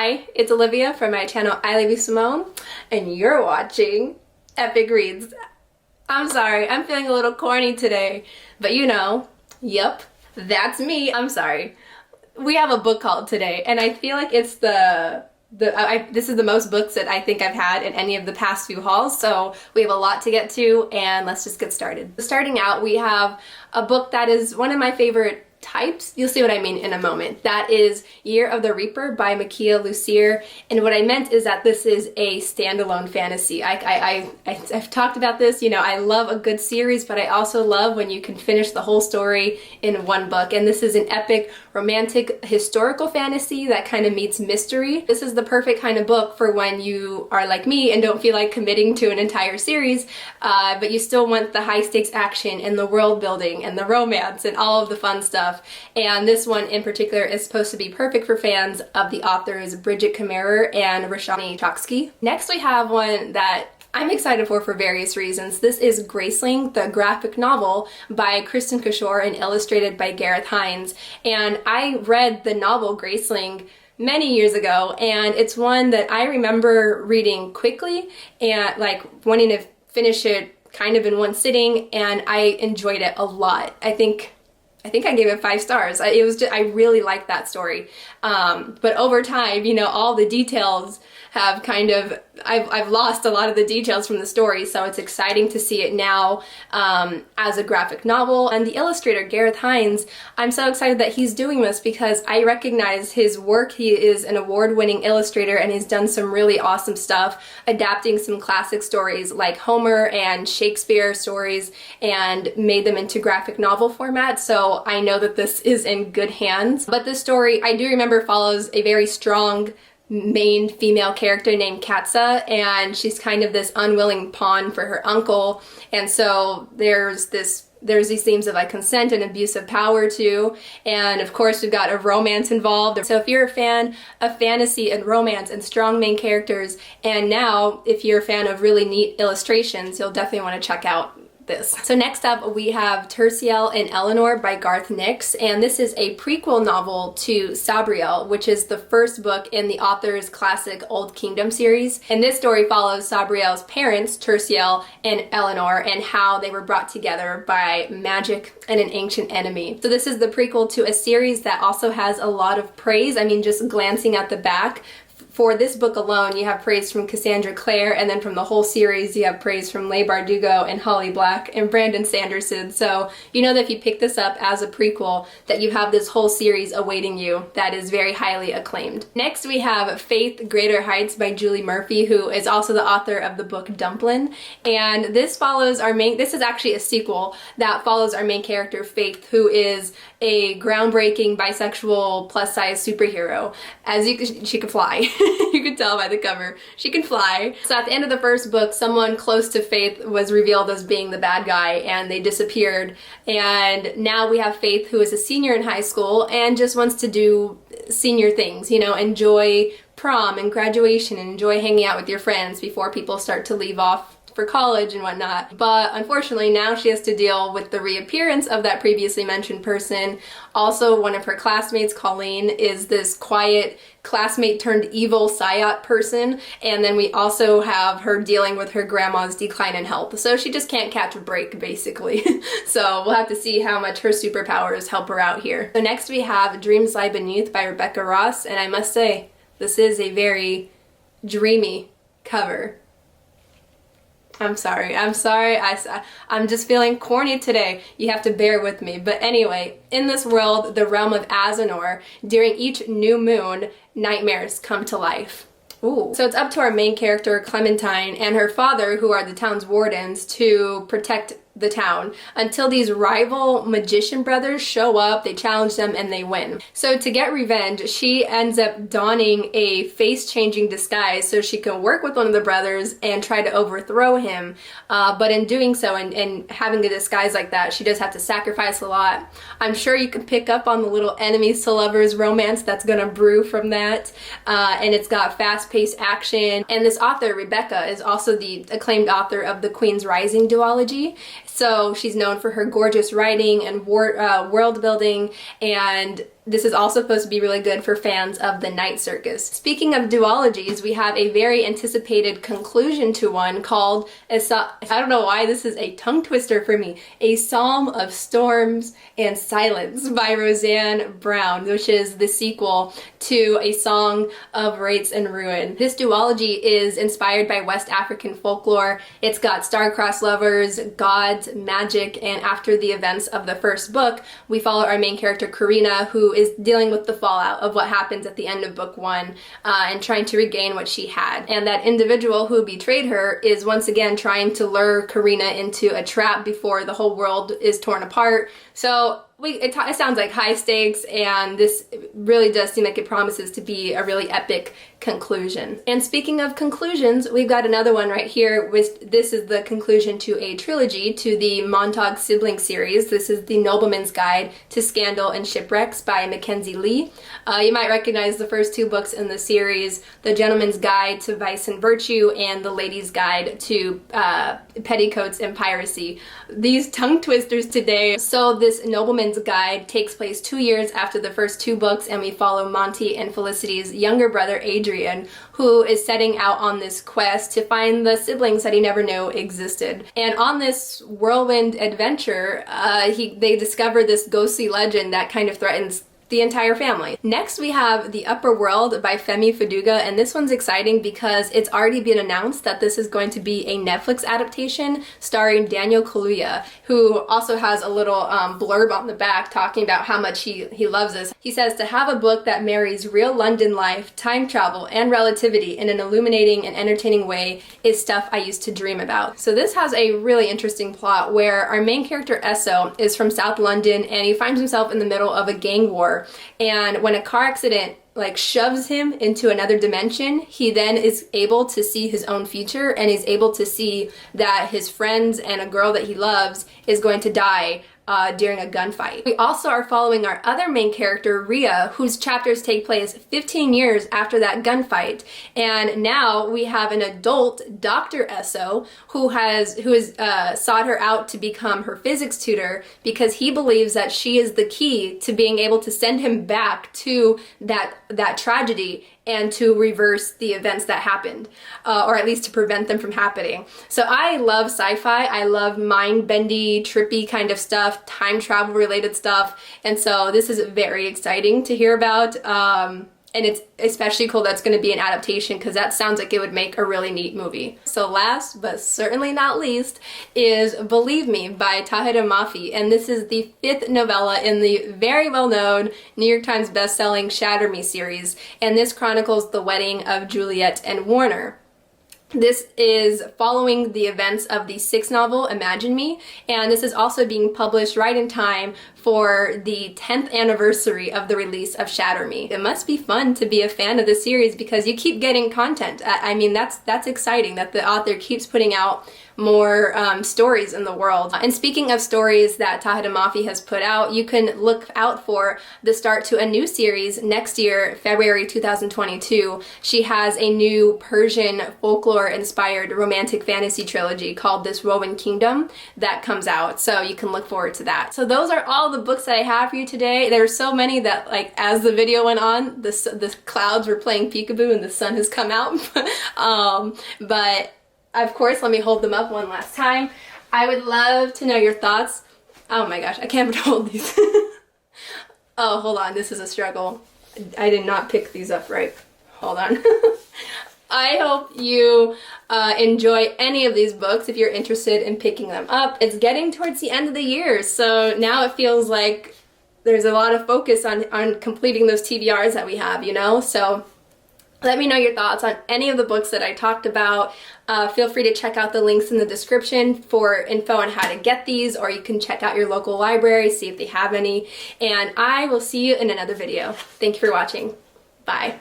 Hi, it's Olivia from my channel I Simone, and you're watching Epic Reads. I'm sorry, I'm feeling a little corny today, but you know, yep, that's me. I'm sorry. We have a book called today, and I feel like it's this is the most books that I think I've had in any of the past few hauls, so we have a lot to get to, and let's just get started. Starting out, we have a book that is one of my favorite types. You'll see what I mean in a moment. That is Year of the Reaper by Makia Lucier, and what I meant is that this is a standalone fantasy. I've talked about this, you know, I love a good series, but I also love when you can finish the whole story in one book, and this is an epic romantic historical fantasy that kind of meets mystery. This is the perfect kind of book for when you are like me and don't feel like committing to an entire series, but you still want the high stakes action and the world building and the romance and all of the fun stuff. And this one in particular is supposed to be perfect for fans of the authors Bridget Kammerer and Roshani Chokshi. Next we have one that I'm excited for various reasons. This is Graceling, the graphic novel by Kristen Kishore and illustrated by Gareth Hines. And I read the novel Graceling many years ago, and it's one that I remember reading quickly and like wanting to finish it kind of in one sitting, and I enjoyed it a lot. I think I gave it 5 stars. I really liked that story. But over time, you know, all the details have kind of, I've lost a lot of the details from the story, so it's exciting to see it now as a graphic novel. And the illustrator, Gareth Hines, I'm so excited that he's doing this because I recognize his work. He is an award-winning illustrator, and he's done some really awesome stuff, adapting some classic stories like Homer and Shakespeare stories and made them into graphic novel format, so I know that this is in good hands. But this story, I do remember, follows a very strong main female character named Katsa, and she's kind of this unwilling pawn for her uncle, and so there's these themes of like consent and abuse of power too, and of course we've got a romance involved. So if you're a fan of fantasy and romance and strong main characters, and now if you're a fan of really neat illustrations, you'll definitely want to check out this. So next up we have Terciel and Eleanor by Garth Nix, and this is a prequel novel to Sabriel, which is the first book in the author's classic Old Kingdom series. And this story follows Sabriel's parents, Terciel and Eleanor, and how they were brought together by magic and an ancient enemy. So this is the prequel to a series that also has a lot of praise. I mean, just glancing at the back, for this book alone, you have praise from Cassandra Clare, and then from the whole series, you have praise from Leigh Bardugo and Holly Black and Brandon Sanderson. So you know that if you pick this up as a prequel, that you have this whole series awaiting you that is very highly acclaimed. Next, we have Faith Greater Heights by Julie Murphy, who is also the author of the book Dumplin'. And this follows this is actually a sequel that follows our main character, Faith, who is a groundbreaking bisexual plus-size superhero. She can fly. You can tell by the cover. She can fly. So at the end of the first book, someone close to Faith was revealed as being the bad guy, and they disappeared. And now we have Faith, who is a senior in high school and just wants to do senior things, you know, enjoy prom and graduation and enjoy hanging out with your friends before people start to leave off for college and whatnot. But unfortunately now she has to deal with the reappearance of that previously mentioned person. Also, one of her classmates, Colleen, is this quiet classmate turned evil psyop person, and then we also have her dealing with her grandma's decline in health. So she just can't catch a break, basically. So we'll have to see how much her superpowers help her out here. So next we have Dreams Lie Beneath by Rebecca Ross, and I must say, this is a very dreamy cover. I'm sorry, I'm just feeling corny today. You have to bear with me. But anyway, in this world, the realm of Azanor, during each new moon, nightmares come to life. Ooh. So it's up to our main character, Clementine, and her father, who are the town's wardens, to protect the town until these rival magician brothers show up, they challenge them, and they win. So to get revenge, she ends up donning a face-changing disguise so she can work with one of the brothers and try to overthrow him. But in doing so, and having a disguise like that, she does have to sacrifice a lot. I'm sure you can pick up on the little enemies to lovers romance that's gonna brew from that. And it's got fast-paced action. And this author, Rebecca, is also the acclaimed author of the Queen's Rising duology. So she's known for her gorgeous writing and world building, and this is also supposed to be really good for fans of the Night Circus. Speaking of duologies, we have a very anticipated conclusion to one called, I don't know why this is a tongue twister for me, A Psalm of Storms and Silence by Roseanne Brown, which is the sequel to A Song of Wraiths and Ruin. This duology is inspired by West African folklore. It's got star-crossed lovers, gods, magic, and after the events of the first book, we follow our main character Karina, who is dealing with the fallout of what happens at the end of book one and trying to regain what she had. And that individual who betrayed her is once again trying to lure Karina into a trap before the whole world is torn apart. So it sounds like high stakes, and this really does seem like it promises to be a really epic conclusion. And speaking of conclusions, we've got another one right here. This is the conclusion to a trilogy, to the Montauk sibling series. This is The Nobleman's Guide to Scandal and Shipwrecks by Mackenzie Lee. You might recognize the first two books in the series, The Gentleman's Guide to Vice and Virtue and The Lady's Guide to Petticoats and Piracy. These tongue twisters today. So this Nobleman's Guide takes place 2 years after the first two books, and we follow Monty and Felicity's younger brother Adrian, who is setting out on this quest to find the siblings that he never knew existed. And on this whirlwind adventure, they discover this ghostly legend that kind of threatens the entire family. Next we have The Upper World by Femi Faduga, and this one's exciting because it's already been announced that this is going to be a Netflix adaptation starring Daniel Kaluuya, who also has a little blurb on the back talking about how much he loves this. He says, to have a book that marries real London life, time travel, and relativity in an illuminating and entertaining way is stuff I used to dream about. So this has a really interesting plot where our main character Esso is from South London, and he finds himself in the middle of a gang war. And when a car accident shoves him into another dimension, he then is able to see his own future and is able to see that his friends and a girl that he loves is going to die during a gunfight. We also are following our other main character, Rhea, whose chapters take place 15 years after that gunfight. And now we have an adult Dr. Esso who has sought her out to become her physics tutor because he believes that she is the key to being able to send him back to that tragedy and to reverse the events that happened, or at least to prevent them from happening. So I love sci-fi, I love mind-bendy, trippy kind of stuff, time travel related stuff, and so this is very exciting to hear about. And it's especially cool that's going to be an adaptation because that sounds like it would make a really neat movie. So last but certainly not least is Believe Me by Tahira Mafi, and this is the 5th novella in the very well-known New York Times best-selling Shatter Me series, and this chronicles the wedding of Juliet and Warner. This is following the events of the 6th novel, Imagine Me, and this is also being published right in time for the 10th anniversary of the release of Shatter Me. It must be fun to be a fan of this series because you keep getting content. I mean, that's exciting that the author keeps putting out more stories in the world. And speaking of stories that Tahira Mafi has put out, you can look out for the start to a new series next year, February 2022. She has a new Persian folklore-inspired romantic fantasy trilogy called This Woven Kingdom that comes out, so you can look forward to that. So those are all the books that I have for you today. There are so many that, like, as the video went on, the clouds were playing peekaboo and the sun has come out. But of course, let me hold them up one last time. I would love to know your thoughts. Oh my gosh, I can't hold these. Oh, hold on, this is a struggle. I did not pick these up right. Hold on. I hope you enjoy any of these books if you're interested in picking them up. It's getting towards the end of the year, so now it feels like there's a lot of focus on completing those TBRs that we have, you know? So let me know your thoughts on any of the books that I talked about. Feel free to check out the links in the description for info on how to get these, or you can check out your local library, see if they have any. And I will see you in another video. Thank you for watching. Bye.